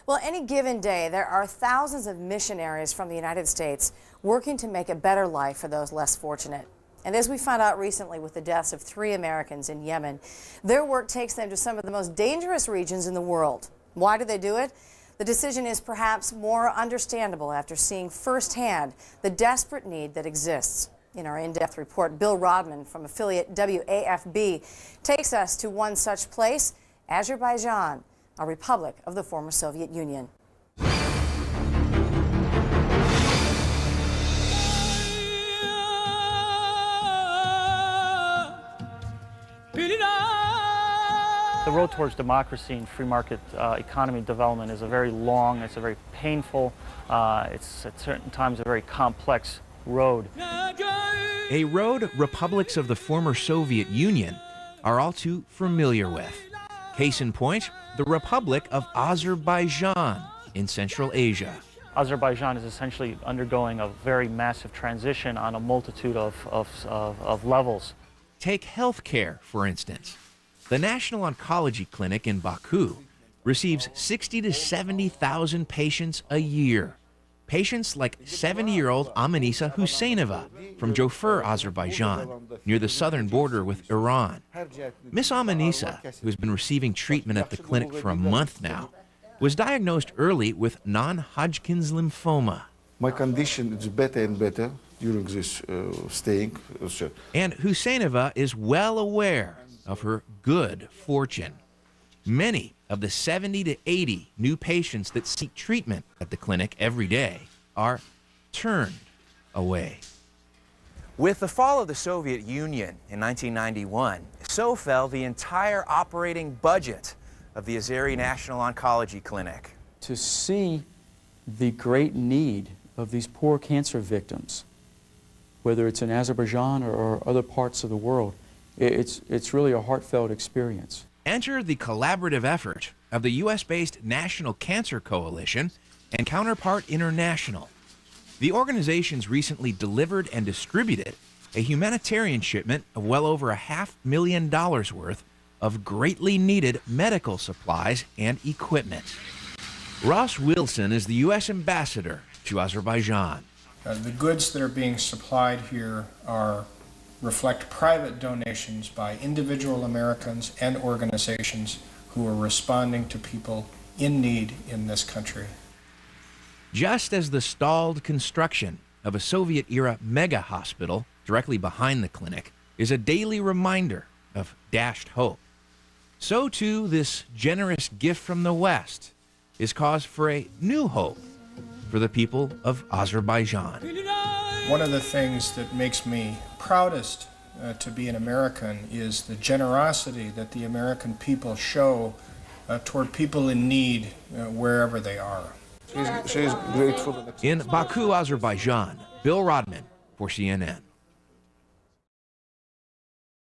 Well, any given day, there are thousands of missionaries from the United States working to make a better life for those less fortunate. And as we found out recently with the deaths of 3 Americans in Yemen, their work takes them to some of the most dangerous regions in the world. Why do they do it? The decision is perhaps more understandable after seeing firsthand the desperate need that exists. In our in-depth report, Bill Rodman from affiliate WAFB takes us to one such place, Azerbaijan, a republic of the former Soviet Union. The road towards democracy and free market economy development is a very long, it's a very painful, it's at certain times a very complex road. A road republics of the former Soviet Union are all too familiar with. Case in point, the Republic of Azerbaijan in Central Asia. Azerbaijan is essentially undergoing a very massive transition on a multitude of levels. Take healthcare, for instance. The National Oncology Clinic in Baku receives 60 to 70,000 patients a year. Patients like 70-year-old Amenisa Husseinova from Jofur, Azerbaijan, near the southern border with Iran. Miss Amenisa, who has been receiving treatment at the clinic for a month now, was diagnosed early with non-Hodgkin's lymphoma. My condition is better and better during this staying. And Husseinova is well aware of her good fortune. Many of the 70 to 80 new patients that seek treatment at the clinic every day are turned away. With the fall of the Soviet Union in 1991, so fell the entire operating budget of the Azeri National Oncology Clinic. To see the great need of these poor cancer victims, whether it's in Azerbaijan or other parts of the world, it's really a heartfelt experience. Enter the collaborative effort of the U.S.-based National Cancer Coalition and Counterpart International. The organizations recently delivered and distributed a humanitarian shipment of well over $500,000 worth of greatly needed medical supplies and equipment. Ross Wilson is the U.S. ambassador to Azerbaijan. The goods that are being supplied here reflect private donations by individual Americans and organizations who are responding to people in need in this country. Just as the stalled construction of a Soviet-era mega hospital directly behind the clinic is a daily reminder of dashed hope, so too this generous gift from the West is cause for a new hope for the people of Azerbaijan. One of the things that makes me proudest to be an American is the generosity that the American people show toward people in need wherever they are. She's grateful. In Baku, Azerbaijan, Bill Rodman for CNN.